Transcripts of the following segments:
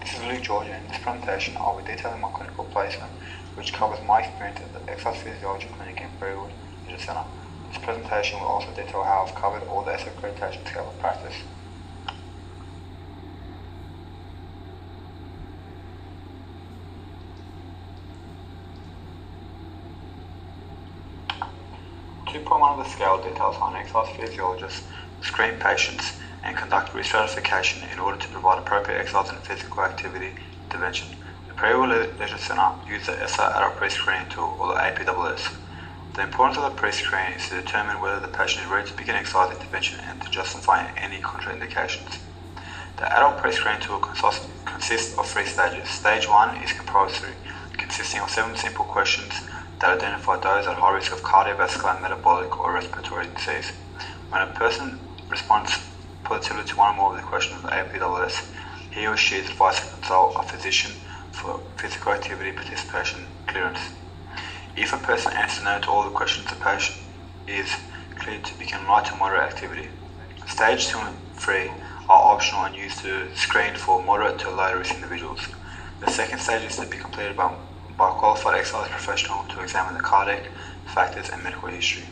This is Luke Georgia. In this presentation, I'll be detailing my clinical placement, which covers my experience at the Exercise Physiology Clinic in Freewood Leisure Centre. This presentation will also detail how I've covered all the ESSA accreditation scale of practice. One of the scale details how an exercise physiologist screen patients and conduct risk stratification in order to provide appropriate exercise and physical activity intervention. The Freewood Leisure Centre uses the ESSA Adult Pre-Screening Tool, or the APSS. The importance of the pre-screen is to determine whether the patient is ready to begin exercise intervention and to justify any contraindications. The Adult Pre-Screening Tool consists of 3 stages. Stage 1 is compulsory, consisting of 7 simple questions that identify those at high risk of cardiovascular, metabolic, or respiratory disease. When a person responds positively to one or more of the questions of the APSS, he or she is advised to consult a physician for physical activity participation clearance. If a person answers no to all the questions, the patient is cleared to begin light to moderate activity. Stage 2 and 3 are optional and used to screen for moderate to low risk individuals. The second stage is to be completed by a qualified exercise professional to examine the cardiac factors and medical history.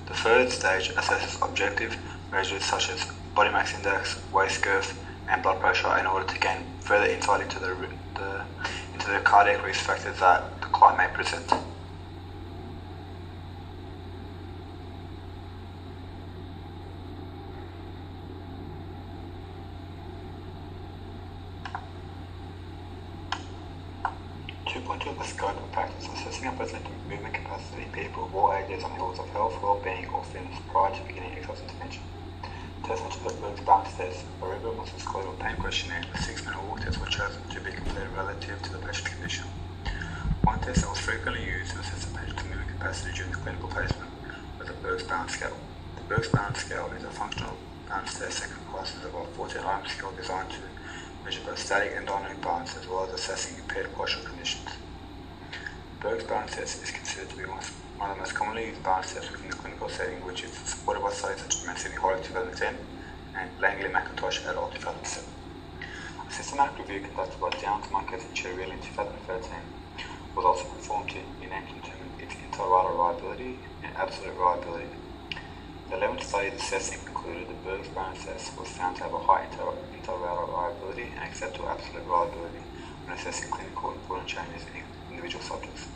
The third stage assesses objective measures such as body mass index, waist girth, and blood pressure in order to gain further insight into the cardiac risk factors that the client may present. Of the scope of practice, assessing and presenting movement capacity in people of all ages on levels of health, well-being, or fitness prior to beginning exercise intervention. Tests such as the Berg's balance test, aerobic musculoskeletal pain questionnaire, and the 6-minute walk test were chosen to be completed relative to the patient's condition. One test that was frequently used to assess the patient's movement capacity during the clinical placement was the Berg's balance scale. The Berg's balance scale is a functional balance test that comprises of a 14-item scale designed to measure both static and dynamic balance as well as assessing impaired postural conditions. Berg's balance test is considered to be one of the most commonly used balance tests within the clinical setting, which is supported by studies such as Mancini-Horrocks 2010 and Langley-McIntosh et al. 2007. A systematic review conducted by Downs, Marquez and Cherrill in 2013 was also performed to determine its inter-rater reliability and absolute reliability. The 11 studies assessing concluded the Berg's balance test was found to have a high inter-rater reliability and acceptable absolute reliability when assessing clinical important changes in individual subjects.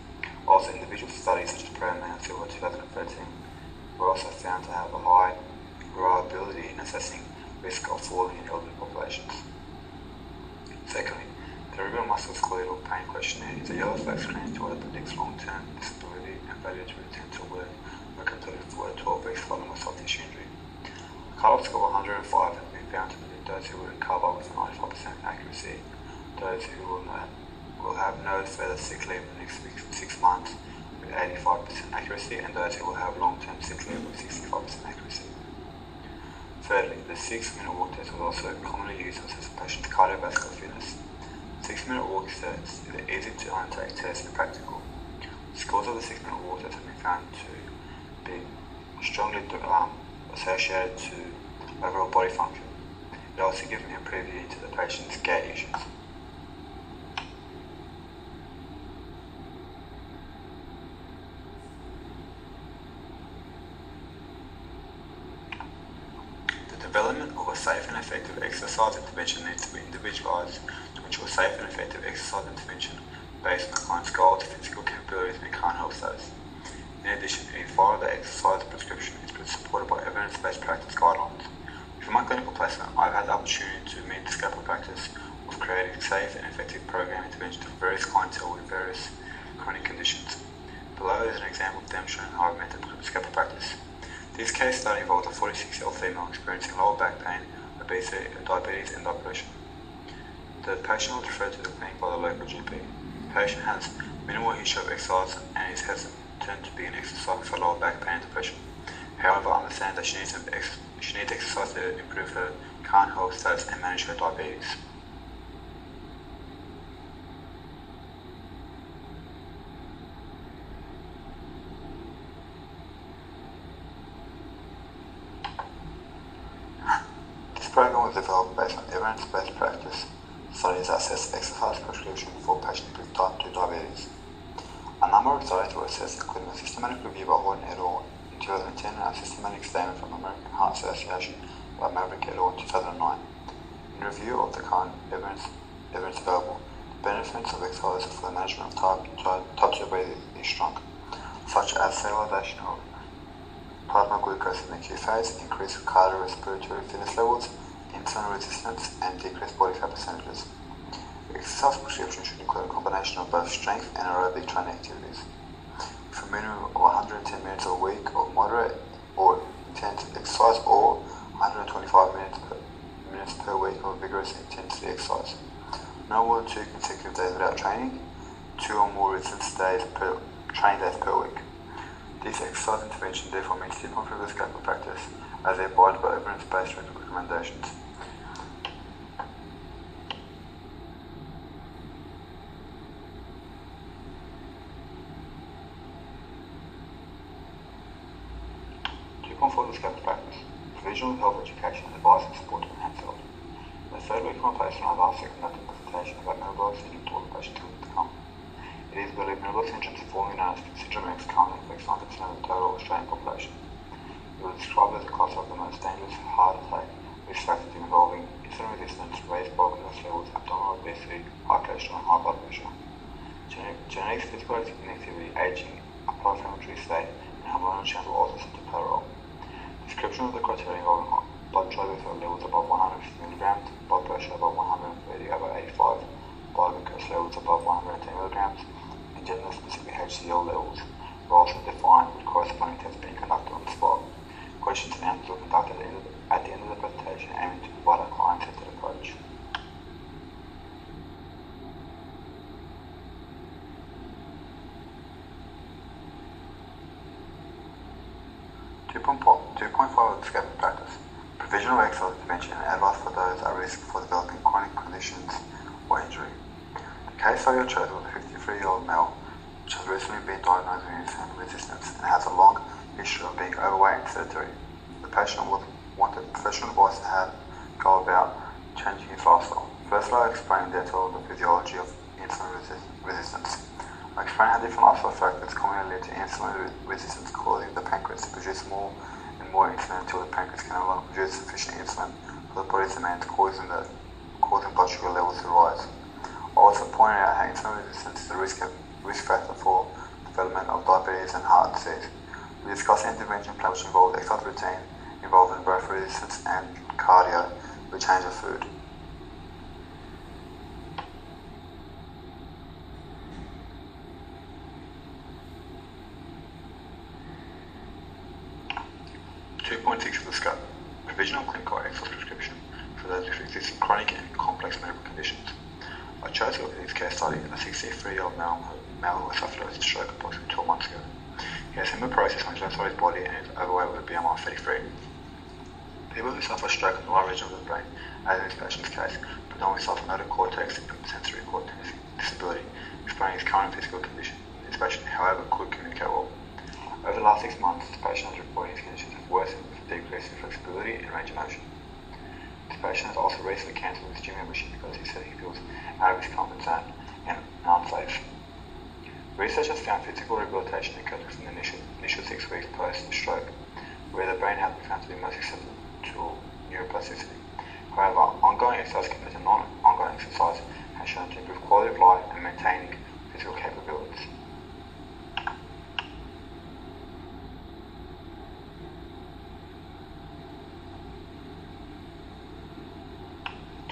Also, individual studies such as Perelman and Silva 2013 were also found to have a high reliability in assessing risk of falling in elderly populations. Secondly, the Cerebral Musculoskeletal Pain Questionnaire is a yellow flag screening tool that predicts long-term disability and failure to return to work when completed for 12 weeks following a soft tissue injury. A cutoff score of 105 has been found to predict those who will recover with a 95% accuracy, those who will have no further sick leave in the next 6 months with 85% accuracy, and those who will have long-term sick leave with 65% accuracy. Thirdly, the 6-minute walk test was also commonly used to assess a patient's cardiovascular fitness. 6-minute walk test is an easy to undertake test and practical. Scores of the 6-minute walk test have been found to be strongly associated to overall body function. It also gives me a preview into the patient's gait issues. The development of a safe and effective exercise intervention needs to be individualized to ensure safe and effective exercise intervention based on the client's goals, physical capabilities, and current health status. In addition, it is vital that exercise prescription is supported by evidence-based practice guidelines. For my clinical placement, I've had the opportunity to meet the scope of practice of creating safe and effective program interventions for various clientele with various chronic conditions. Below is an example of demonstrating how I've met the scope of practice. This case study involves a 46-year-old female experiencing lower back pain, obesity, diabetes, and depression. The patient was referred to the clinic by the local GP. The patient has minimal history of exercise and is hesitant to begin exercise for lower back pain and depression. However, I understand that she needs exercise to improve her current health status and manage her diabetes. This program was developed based on evidence-based practice Studies assess exercise prescription for patients with type 2 diabetes. A number of studies were assessed, including a systematic review by Horton et al. In 2010 and a systematic statement from the American Heart Association by Maverick et al. In 2009. In review of the current evidence available, the benefits of exercise for the management of type 2 diabetes is strong, such as stabilization of plasma glucose in the acute phase, increased cardiorespiratory fitness levels, insulin resistance, and decreased body fat percentages. Exercise prescription should include a combination of both strength and aerobic training activities, with a minimum of 110 minutes a week of moderate or intense exercise, or 125 minutes per week of vigorous intensity exercise. No more than 2 consecutive days without training, 2 or more training days per week. This exercise intervention therefore meets 2.3 of the scope of practice, as they abide by evidence-based recommendations. For the scope of practice, provision of health education and advice and support to enhance health. The third week of my placement, I last conducted a presentation about metabolic syndrome to all the patients who will come. It is believed metabolic syndrome, formerly known as syndrome X, currently affects 90% of the total Australian population. It was described as a class of the most dangerous heart attack risk factors involving insulin resistance, raised blood glucose levels, abdominal obesity, high cholesterol, and high blood pressure. Genetics, physical inactivity, aging, pro-inflammatory state, and hormonal change will also play a role. Description of the criteria involving blood triglyceride levels above 150 mg, blood pressure above 130/85, blood glucose levels above 110 mg, and gender-specific HCl levels were also defined, with corresponding tests being conducted on the spot. Questions and answers were conducted at the end of the presentation, aiming to provide a client-centered approach. .5 of the scope of practice. Provision of exercise intervention and advice for those at risk for developing chronic conditions or injury. The case study I chose was a 53-year-old male which has recently been diagnosed with insulin resistance and has a long history of being overweight and sedentary. The patient wanted professional advice on how to go about changing his lifestyle. Firstly, I explained the physiology of insulin resistance. I explained how different lifestyle factors commonly lead to insulin resistance, causing the pancreas to produce more and more insulin until the pancreas can no longer produce sufficient insulin for the body's demands, causing blood sugar levels to rise. I also pointed out how insulin resistance is a risk factor for development of diabetes and heart disease. We discussed an intervention plan which involved exercise routine, involving both resistance and cardio, with change of food. .6 of the scope. Provision of clinical exercise prescription for those with existing chronic and complex medical conditions. I chose to look at this case study a 63-year-old male who suffered a stroke approximately 12 months ago. He has hemoptysis on his left side of his body and is overweight with a BMI of 33. People who suffer stroke in the lower region of the brain, as in this patient's case, predominantly suffer motor cortex and sensory cortex disability, explaining his current physical condition. This patient, however, could communicate well. Over the last 6 months, this patient has reported his conditions have worsened with a decrease in flexibility and range of motion. This patient has also recently cancelled his gym membership because he said he feels out of his comfort zone and unsafe. Research has found physical rehabilitation occurs within the initial 6 weeks post-stroke, where the brain has been found to be most susceptible to neuroplasticity. However, ongoing exercise compared to non-ongoing exercise has shown to improve quality of life and maintaining physical capabilities.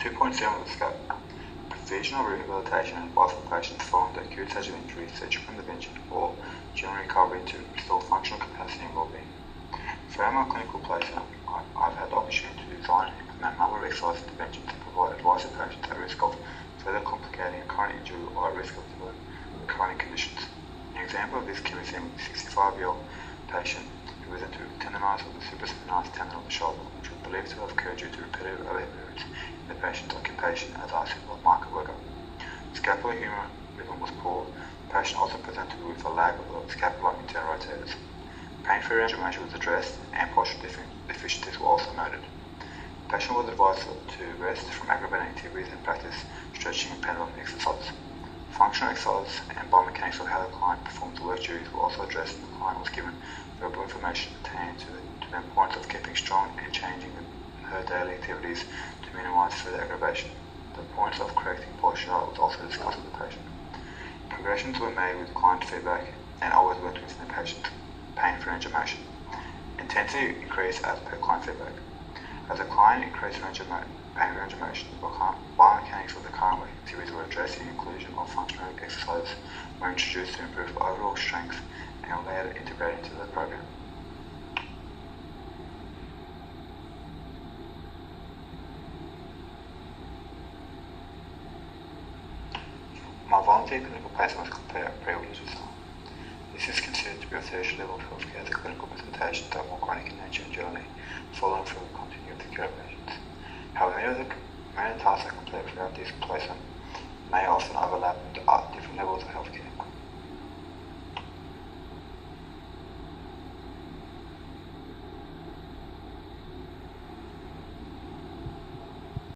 2.7 of the scope. Provision of rehabilitation and advice for patients following the acute stage of injury, surgical intervention, or general recovery to restore functional capacity and well-being. Throughout my clinical placement, I've had the opportunity to design and implement a number of exercise interventions to provide advice to patients at risk of further complicating a current injury or at risk of developing chronic conditions. An example of this can be seen with a 65-year-old patient who was into tendonitis of the supraspinatus tendon of the shoulder, which was believed to have occurred due to repetitive overhead movements in the patient's occupation as a civil market worker. Scapular humeral rhythm was poor. The patient also presented with a lag of the scapular interrotators. Pain-free range of motion was addressed, and posture deficiencies were also noted. The Patient was advised to rest from aggravating activities and practice stretching and pendulum exercises. Functional exercises and biomechanics of how the client performs the work duties were also addressed, and the client was given verbal information pertaining to the importance of keeping strong and changing her daily activities to minimise further aggravation. The importance of correcting posture was also discussed with the patient. Progressions were made with client feedback and always worked within the patient's pain-free range of motion. Intensity increased as per client feedback. As the client increased pain range of motion, biomechanics of the current work activities were addressed. The inclusion of functional exercises were introduced to improve overall strength and were later integrated into the program. My volunteer clinical placement was completed at pre-orders with someone. This is considered to be a tertiary level of healthcare as a clinical presentations are more chronic in nature and generally following through the continuity of the care of patients. However, many of the tasks I complete throughout this placement may often overlap with different levels of healthcare.